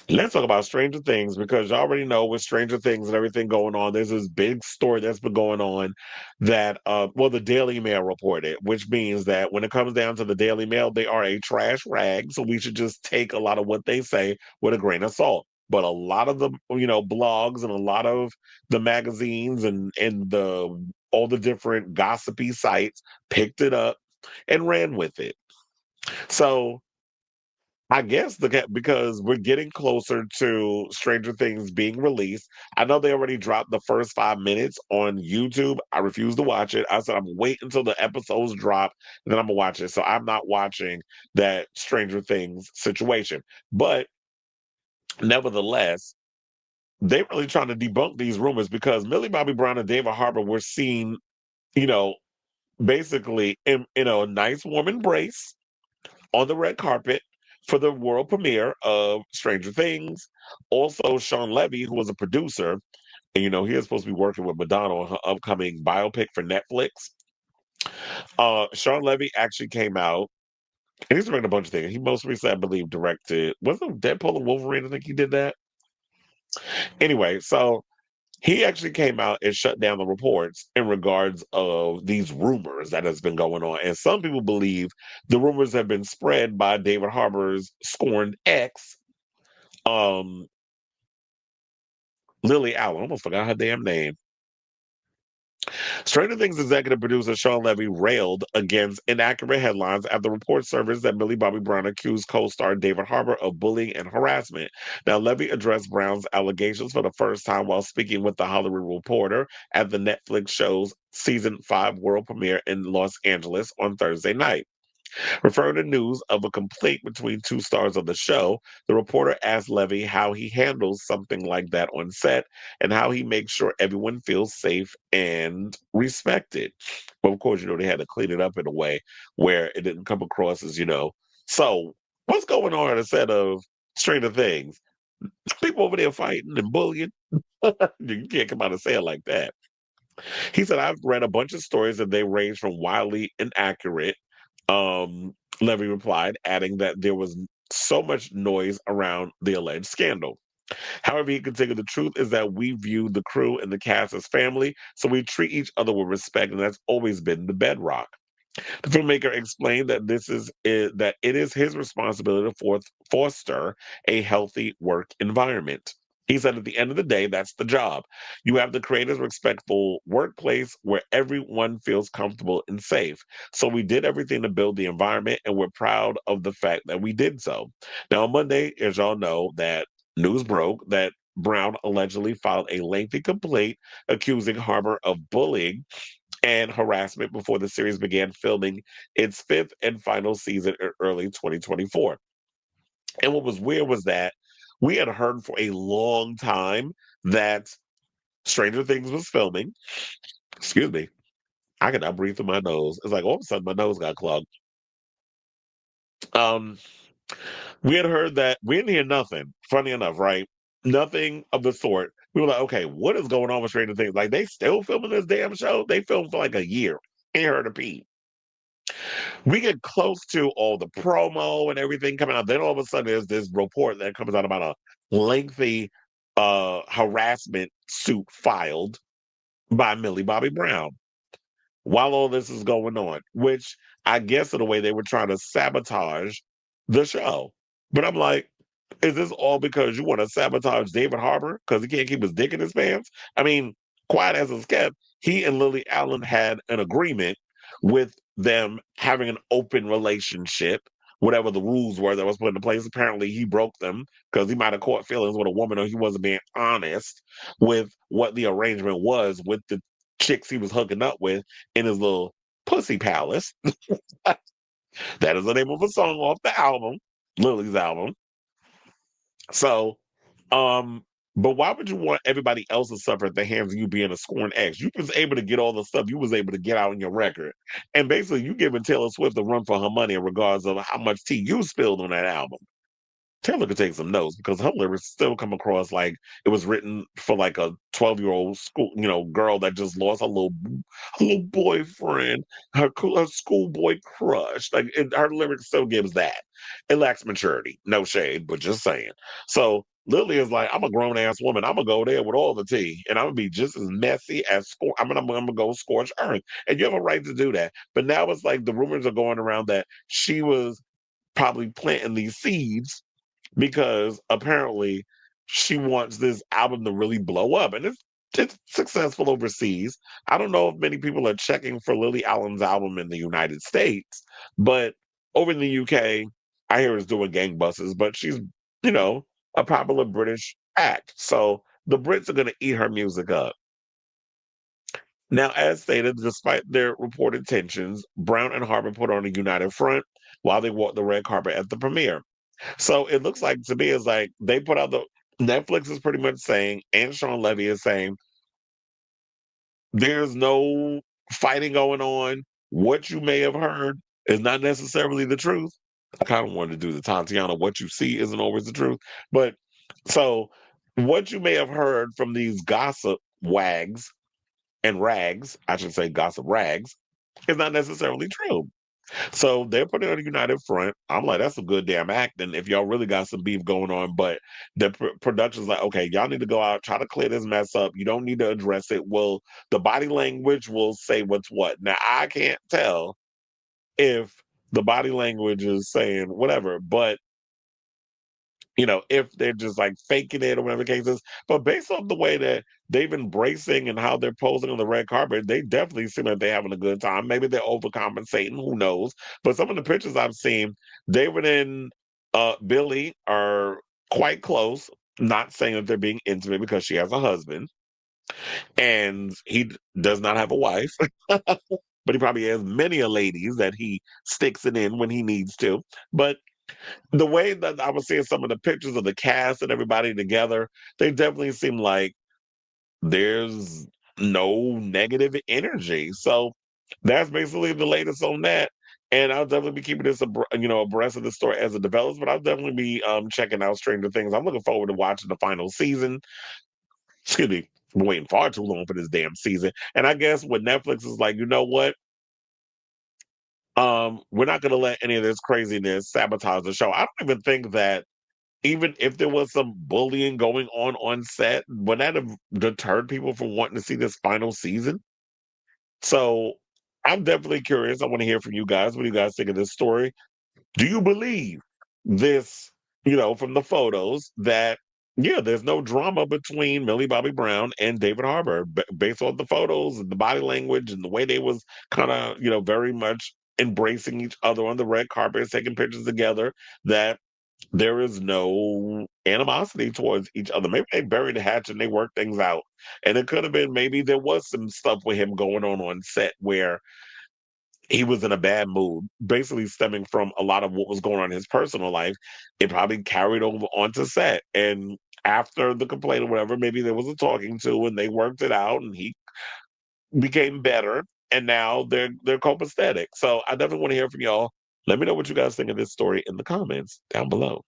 Let's talk about Stranger Things because you already know with Stranger Things and everything going on, there's this big story that's been going on that, well, the Daily Mail reported, which means that when it comes down to the Daily Mail, they are a trash rag. So we should just take a lot of what they say with a grain of salt. But a lot of the, blogs and a lot of the magazines and the all the different gossipy sites picked it up and ran with it. So I guess because we're getting closer to Stranger Things being released. I know they already dropped the first 5 minutes on YouTube. I refuse to watch it. I said I'm gonna wait until the episodes drop, and then I'm gonna watch it. So I'm not watching that Stranger Things situation. But nevertheless, they're really trying to debunk these rumors because Millie Bobby Brown and David Harbour were seen, you know, basically in a nice warm embrace on the red carpet for the world premiere of Stranger Things. Also, Sean Levy, who was a producer, and he is supposed to be working with Madonna on her upcoming biopic for Netflix. Sean Levy actually came out and he's directing a bunch of things. He most recently, I believe, directed wasn't it Deadpool and Wolverine. I think he did that. Anyway, so he actually came out and shut down the reports in regards of these rumors that has been going on. And some people believe the rumors have been spread by David Harbour's scorned ex, um, Lily Allen. I almost forgot her damn name. Stranger Things executive producer Sean Levy railed against inaccurate headlines after reports surfaced that Millie Bobby Brown accused co-star David Harbour of bullying and harassment. Now, Levy addressed Brown's allegations for the first time while speaking with the Hollywood Reporter at the Netflix show's season 5 world premiere in Los Angeles on Thursday night. Referring to news of a complaint between two stars of the show, the reporter asked Levy how he handles something like that on set and how he makes sure everyone feels safe and respected. But of course, they had to clean it up in a way where it didn't come across as, so what's going on at a set of Stranger Things? People over there fighting and bullying. You can't come out and say it like that. He said, I've read a bunch of stories that they range from wildly inaccurate. Levy replied, adding that there was so much noise around the alleged scandal. However, he continued, the truth is that we view the crew and the cast as family, so we treat each other with respect, and that's always been the bedrock. The filmmaker explained that that it is his responsibility to foster a healthy work environment. He said, at the end of the day, that's the job. You have to create a respectful workplace where everyone feels comfortable and safe. So we did everything to build the environment, and we're proud of the fact that we did so. Now, on Monday, as y'all know, that news broke that Brown allegedly filed a lengthy complaint accusing Harbour of bullying and harassment before the series began filming its fifth and final season in early 2024. And what was weird was that we had heard for a long time that Stranger Things was filming. Excuse me. I could not breathe through my nose. It's like all of a sudden my nose got clogged. Um, we had heard that we didn't hear nothing. Funny enough, right? Nothing of the sort. We were like, okay, what is going on with Stranger Things? Like they still filming this damn show? They filmed for like a year. Ain't heard a peep. We get close to all the promo and everything coming out. Then all of a sudden, there's this report that comes out about a lengthy harassment suit filed by Millie Bobby Brown while all this is going on, which I guess in a way they were trying to sabotage the show. But I'm like, is this all because you want to sabotage David Harbour because he can't keep his dick in his pants? I mean, quiet as it's kept, he and Lily Allen had an agreement with them having an open relationship, whatever the rules were that was put into place. Apparently, he broke them because he might have caught feelings with a woman or he wasn't being honest with what the arrangement was with the chicks he was hooking up with in his little pussy palace. That is the name of a song off the album, Lily's album. So, um, but why would you want everybody else to suffer at the hands of you being a scorned ex? You was able to get all the stuff you was able to get out in your record. And basically you giving Taylor Swift a run for her money in regards of how much tea you spilled on that album. Taylor could take some notes because her lyrics still come across like it was written for like a 12-year-old school, girl that just lost her little boyfriend, her schoolboy crush. Like her lyrics still gives that. It lacks maturity. No shade, but just saying. So Lily is like, I'm a grown ass woman. I'm gonna go there with all the tea, and I'm gonna be just as messy as I'm gonna go scorch earth, and you have a right to do that. But now it's like the rumors are going around that she was probably planting these seeds because apparently she wants this album to really blow up, and it's successful overseas. I don't know if many people are checking for Lily Allen's album in the United States, but over in the UK, I hear it's doing gangbusters. But she's you know a popular British act, so the Brits are going to eat her music up. Now, as stated, despite their reported tensions, Brown and Harbour put on a united front while they walked the red carpet at the premiere. So it looks like to me is like they put out the Netflix is pretty much saying, and Sean Levy is saying, there's no fighting going on. What you may have heard is not necessarily the truth. I kind of wanted to do the Tatiana, what you see isn't always the truth. But so what you may have heard from these gossip wags and rags, I should say gossip rags, is not necessarily true. So they're putting on a united front. I'm like, that's a good damn acting if y'all really got some beef going on. But the production's like, okay, y'all need to go out, try to clear this mess up. You don't need to address it. Well, the body language will say what's what. Now, I can't tell if the body language is saying whatever, but if they're just like faking it or whatever the case is. But based on the way that they've embracing and how they're posing on the red carpet, they definitely seem like they're having a good time. Maybe they're overcompensating, who knows? But some of the pictures I've seen, David and Billy are quite close. Not saying that they're being intimate because she has a husband and he does not have a wife, but he probably has many a ladies that he sticks it in when he needs to. But the way that I was seeing some of the pictures of the cast and everybody together, they definitely seem like there's no negative energy. So that's basically the latest on that. And I'll definitely be keeping this, abreast of the story as it develops. But I'll definitely be checking out Stranger Things. I'm looking forward to watching the final season. Excuse me, I'm waiting far too long for this damn season. And I guess what Netflix is like, you know what? We're not going to let any of this craziness sabotage the show. I don't even think that even if there was some bullying going on set, would that have deterred people from wanting to see this final season? So I'm definitely curious. I want to hear from you guys. What do you guys think of this story? Do you believe this, from the photos that, yeah, there's no drama between Millie Bobby Brown and David Harbour based on the photos and the body language and the way they was kind of, very much embracing each other on the red carpet, taking pictures together, that there is no animosity towards each other. Maybe they buried the hatchet and they worked things out. And it could have been maybe there was some stuff with him going on set where he was in a bad mood, basically stemming from a lot of what was going on in his personal life. It probably carried over onto set. And after the complaint or whatever, maybe there was a talking to and they worked it out and he became better. And now they're copacetic. So I definitely want to hear from y'all. Let me know what you guys think of this story in the comments down below.